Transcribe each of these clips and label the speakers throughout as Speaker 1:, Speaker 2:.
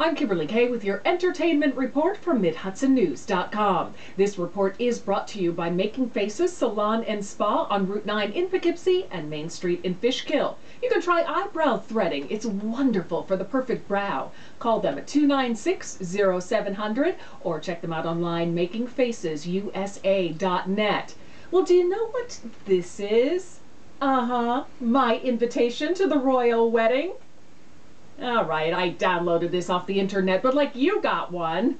Speaker 1: I'm Kimberly Kay with your entertainment report from MidHudsonNews.com. This report is brought to you by Making Faces Salon and Spa on Route 9 in Poughkeepsie and Main Street in Fishkill. You can try eyebrow threading. It's wonderful for the perfect brow. Call them at 296-0700 or check them out online, makingfacesusa.net. Well, do you know what this is? My invitation to the royal wedding. All right, I downloaded this off the internet, but like you got one.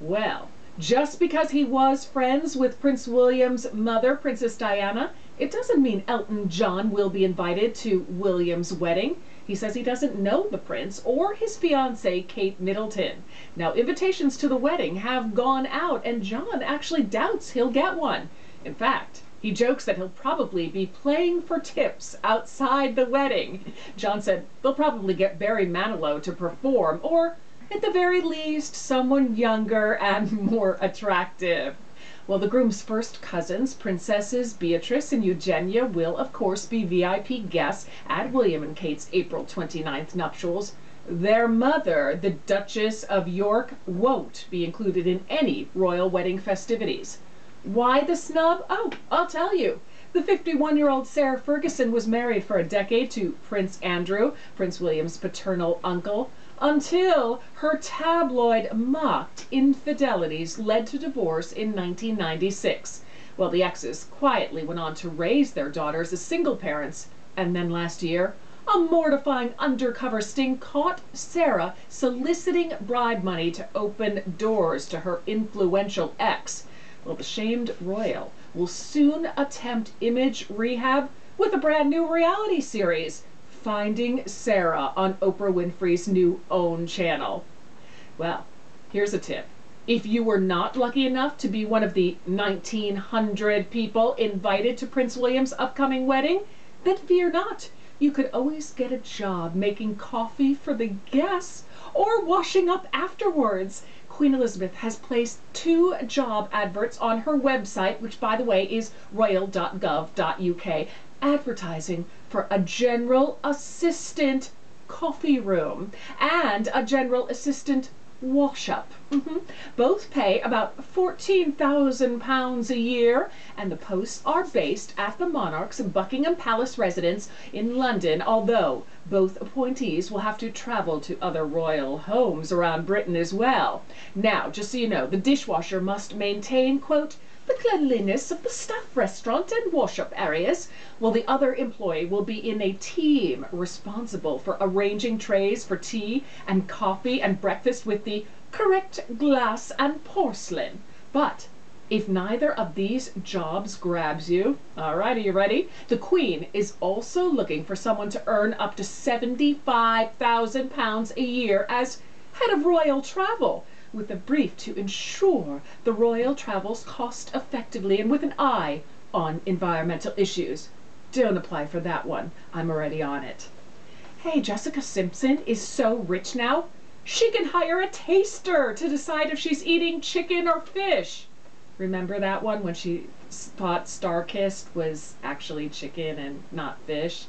Speaker 1: Well, just because he was friends with Prince William's mother, Princess Diana, it doesn't mean Elton John will be invited to William's wedding. He says he doesn't know the prince or his fiancée, Kate Middleton. Now, invitations to the wedding have gone out, and John actually doubts he'll get one. In fact, he jokes that he'll probably be playing for tips outside the wedding. John said they'll probably get Barry Manilow to perform, or at the very least, someone younger and more attractive. Well, the groom's first cousins, Princesses Beatrice and Eugenia, will of course be VIP guests at William and Kate's April 29th nuptials. Their mother, the Duchess of York, won't be included in any royal wedding festivities. Why the snub? Oh, I'll tell you. The 51-year-old Sarah Ferguson was married for a decade to Prince Andrew, Prince William's paternal uncle, until her tabloid-mocked infidelities led to divorce in 1996. Well, the exes quietly went on to raise their daughters as single parents, and then last year, a mortifying undercover sting caught Sarah soliciting bribe money to open doors to her influential ex. Well, the shamed royal will soon attempt image rehab with a brand new reality series, Finding Sarah, on Oprah Winfrey's new OWN channel. Well, here's a tip. If you were not lucky enough to be one of the 1,900 people invited to Prince William's upcoming wedding, then fear not. You could always get a job making coffee for the guests or washing up afterwards. Queen Elizabeth has placed 2 job adverts on her website, which by the way is royal.gov.uk, advertising for a general assistant coffee room and a general assistant wash-up. Both pay about £14,000 a year, and the posts are based at the monarch's Buckingham Palace residence in London, although both appointees will have to travel to other royal homes around Britain as well. Now, just so you know, the dishwasher must maintain, quote, the cleanliness of the staff restaurant and wash-up areas, while the other employee will be in a team responsible for arranging trays for tea and coffee and breakfast with the correct glass and porcelain. But if neither of these jobs grabs you, all right, are you ready? The Queen is also looking for someone to earn up to £75,000 a year as head of royal travel, with a brief to ensure the royal travels cost effectively and with an eye on environmental issues. Don't apply for that one. I'm already on it. Hey, Jessica Simpson is so rich now, she can hire a taster to decide if she's eating chicken or fish. Remember that one when she thought Starkist was actually chicken and not fish?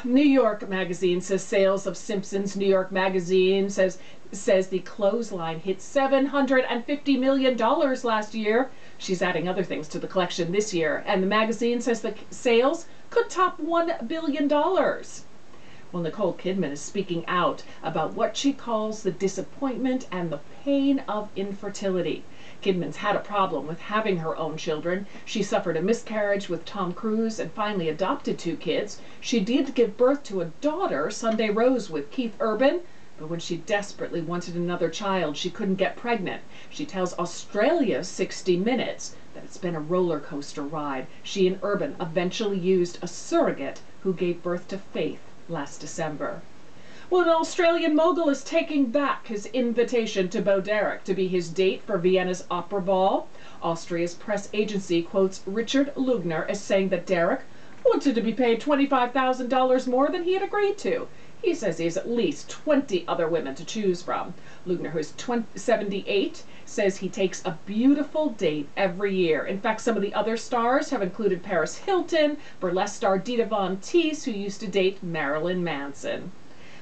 Speaker 1: New York Magazine says sales of Simpson's New York Magazine says the clothesline hit $750 million last year. She's adding other things to the collection this year, and the magazine says the sales could top $1 billion. Well, Nicole Kidman is speaking out about what she calls the disappointment and the pain of infertility. Kidman's had a problem with having her own children. She suffered a miscarriage with Tom Cruise and finally adopted 2 kids. She did give birth to a daughter, Sunday Rose, with Keith Urban, but when she desperately wanted another child, she couldn't get pregnant. She tells Australia's 60 Minutes that it's been a roller coaster ride. She and Urban eventually used a surrogate who gave birth to Faith last December. Well, an Australian mogul is taking back his invitation to Bo Derek to be his date for Vienna's Opera Ball. Austria's press agency quotes Richard Lugner as saying that Derek wanted to be paid $25,000 more than he had agreed to. He says he has at least 20 other women to choose from. Lugner, who is 78, says he takes a beautiful date every year. In fact, some of the other stars have included Paris Hilton, burlesque star Dita Von Teese, who used to date Marilyn Manson.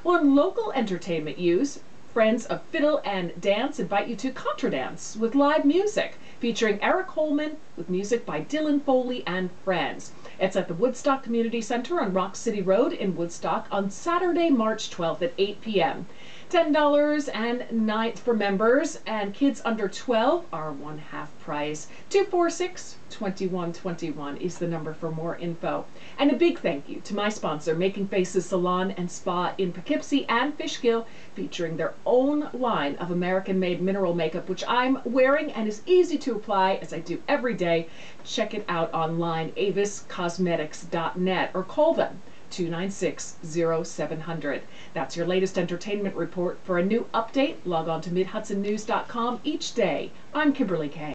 Speaker 1: Well, in local entertainment news, Friends of Fiddle and Dance invite you to Contra Dance with live music featuring Eric Holman with music by Dylan Foley and friends. It's at the Woodstock Community Center on Rock City Road in Woodstock on Saturday, March 12th at 8 p.m. $10 and night for members, and kids under 12 are one half price. 246-2121 is the number for more info. And a big thank you to my sponsor, Making Faces Salon and Spa in Poughkeepsie and Fishkill, featuring their own line of American-made mineral makeup, which I'm wearing and is easy to apply as I do every day. Check it out online, aviscosmetics.net, or call them 296-0700. That's your latest entertainment report. For a new update, log on to MidHudsonNews.com each day. I'm Kimberly Kay.